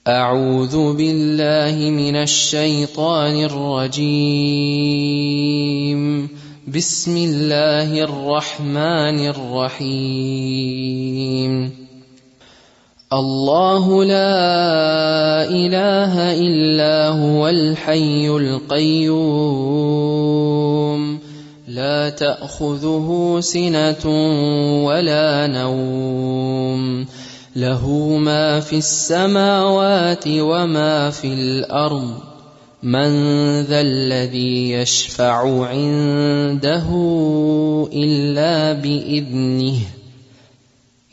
أعوذ بالله من الشيطان الرجيم. بسم الله الرحمن الرحيم. الله لا إله إلا هو الحي القيوم لا تأخذه سنة ولا نوم له ما في السماوات وما في الأرض من ذا الذي يشفع عنده إلا بإذنه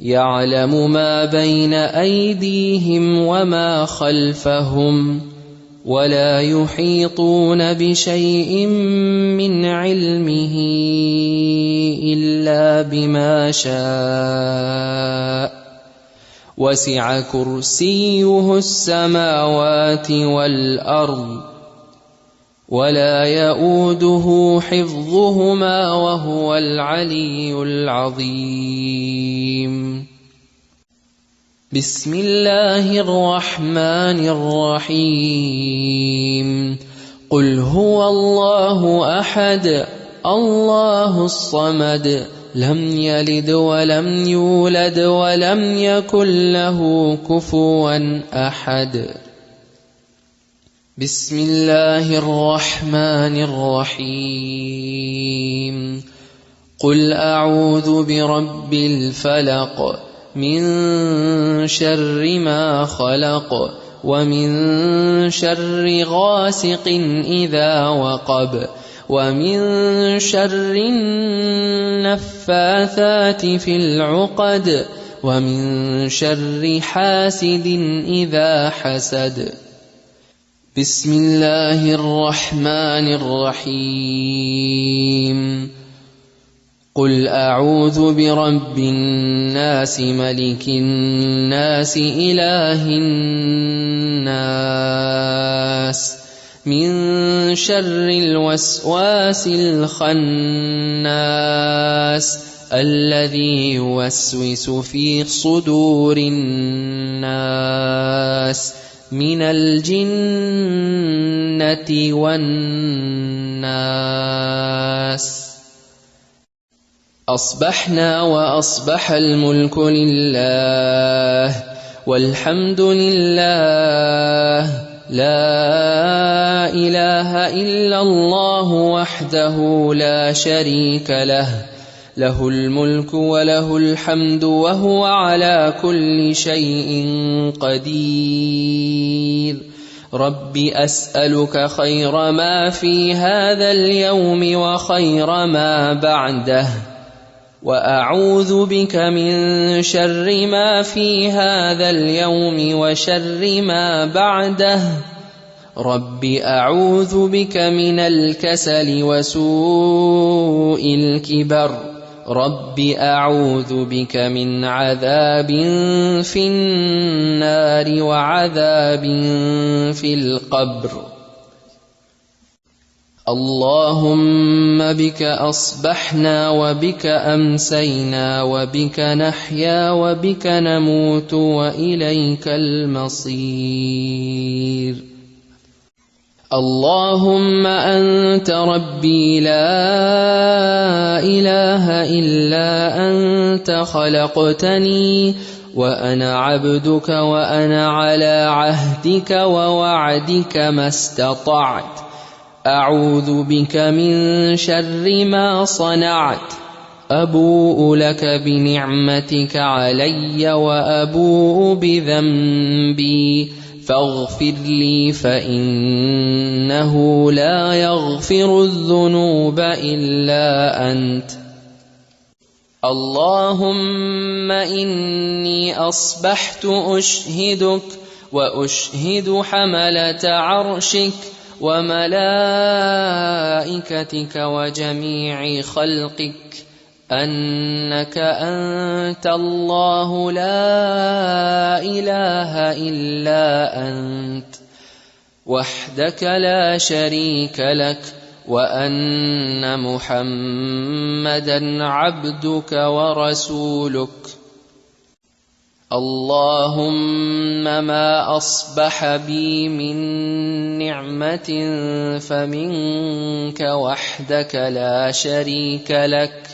يعلم ما بين أيديهم وما خلفهم ولا يحيطون بشيء من علمه إلا بما شاء وسع كرسيه السماوات والأرض ولا يؤوده حفظهما وهو العلي العظيم. بسم الله الرحمن الرحيم. قل هو الله أحد الله الصمد لم يلد ولم يولد ولم يكن له كفوا أحد. بسم الله الرحمن الرحيم. قل أعوذ برب الفلق من شر ما خلق ومن شر غاسق إذا وقب ومن شر النفاثات في العقد ومن شر حاسد إذا حسد. بسم الله الرحمن الرحيم. قل أعوذ برب الناس ملك الناس إله الناس من شر الوسواس الخناس الذي يوسوس في صدور الناس من الجنة والناس. أصبحنا وأصبح الملك لله والحمد لله لا إله إلا الله وحده لا شريك له له الملك وله الحمد وهو على كل شيء قدير. رب أسألك خير ما في هذا اليوم وخير ما بعده وأعوذ بك من شر ما في هذا اليوم وشر ما بعده. رب أعوذ بك من الكسل وسوء الكبر. رب أعوذ بك من عذاب في النار وعذاب في القبر. اللهم بك أصبحنا وبك أمسينا وبك نحيا وبك نموت وإليك المصير. اللهم أنت ربي لا إله إلا أنت خلقتني وأنا عبدك وأنا على عهدك ووعدك ما استطعت. أعوذ بك من شر ما صنعت. أبوء لك بنعمتك علي وأبوء بذنبي فاغفر لي فإنه لا يغفر الذنوب إلا أنت. اللهم إني أصبحت أشهدك وأشهد حملة عرشك وملائكتك وجميع خلقك أنك أنت الله لا إله إلا أنت وحدك لا شريك لك وأن محمدًا عبدك ورسولك. اللهم ما أصبح بي من نعمة فمنك وحدك لا شريك لك،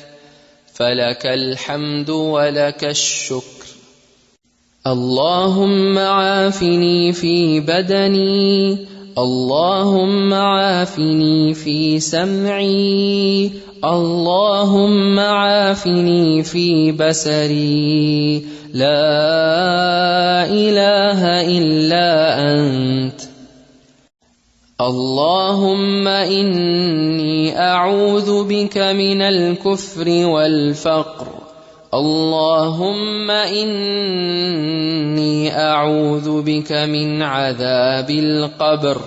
فلك الحمد ولك الشكر. اللهم عافني في بدني، اللهم عافني في سمعي، اللهم عافني في بصري، لا إله إلا أنت. اللهم إني أعوذ بك من الكفر والفقر، اللهم إني أعوذ بك من عذاب القبر،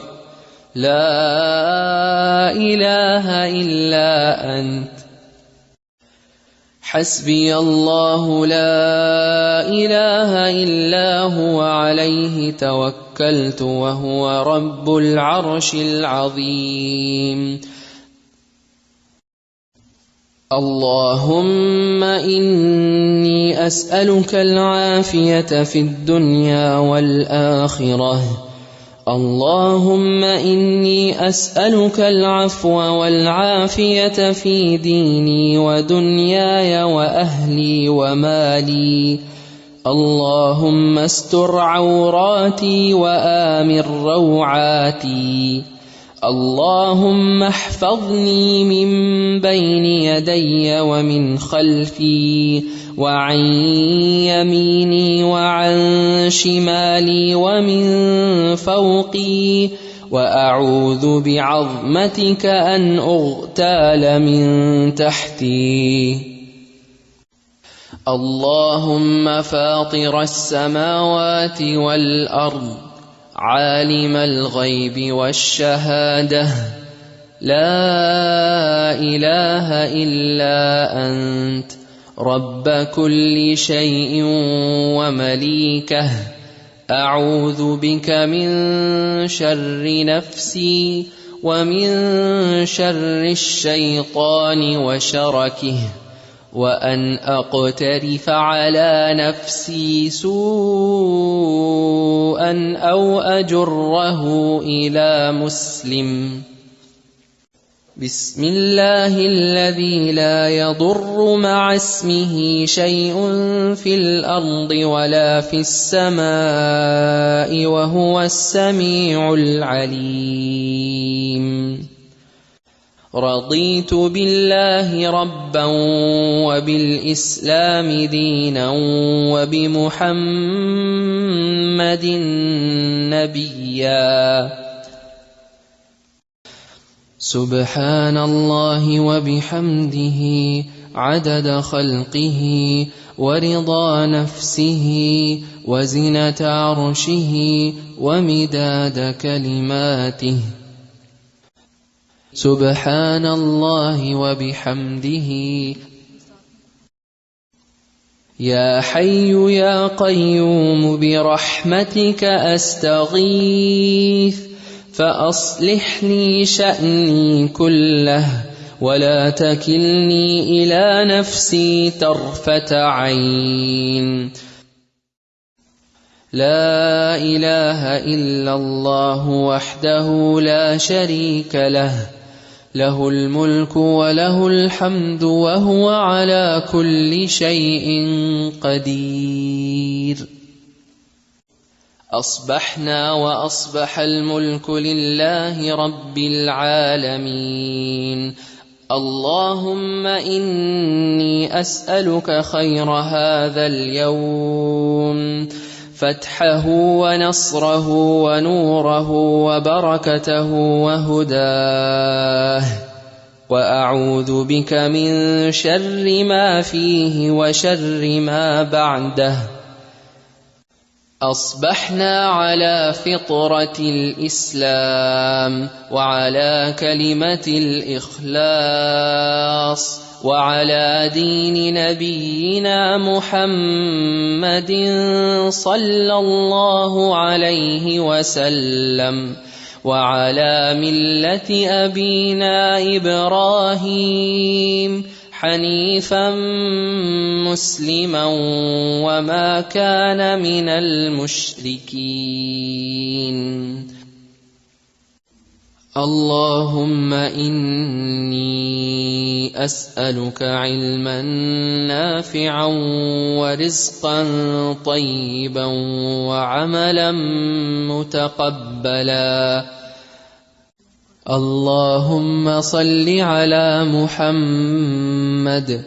لا إله إلا أنت. حسبي الله لا إله إلا هو عليه توكلت وهو رب العرش العظيم. اللهم إني أسألك العافية في الدنيا والآخرة، اللهم إني أسألك العفو والعافية في ديني ودنياي وأهلي ومالي، اللهم استر عوراتي وآمن روعاتي، اللهم احفظني من بين يدي ومن خلفي وعن يميني وعن شمالي ومن فوقي، وأعوذ بعظمتك أن أغتال من تحتي. اللهم فاطر السماوات والأرض، عالم الغيب والشهادة، لا إله إلا أنت، رب كل شيء ومليكه، أعوذ بك من شر نفسي ومن شر الشيطان وشركه، وأن أقترف على نفسي سوءا أو أجره إلى مسلم. بسم الله الذي لا يضر مع اسمه شيء في الأرض ولا في السماء وهو السميع العليم. رضيت بالله ربا وبالإسلام دينا وبمحمد نبيا. سبحان الله وبحمده عدد خلقه ورضا نفسه وزنة عرشه ومداد كلماته. سبحان الله وبحمده. يا حي يا قيوم برحمتك أستغيث، فأصلح لي شأني كله ولا تكلني إلى نفسي طرفة عين. لا إله إلا الله وحده لا شريك له، له الملك وله الحمد وهو على كل شيء قدير. أصبحنا وأصبح الملك لله رب العالمين. اللهم إني أسألك خير هذا اليوم، فتحه ونصره ونوره وبركته وهداه، وأعوذ بك من شر ما فيه وشر ما بعده. أصبحنا على فطرة الإسلام وعلى كلمة الإخلاص وعلى دين نبينا محمد صلى الله عليه وسلم، وعلى ملة أبينا إبراهيم حنيفا مسلما وما كان من المشركين. اللهم إني أسألك علما نافعا ورزقا طيبا وعملا متقبلا. اللهم صل على محمد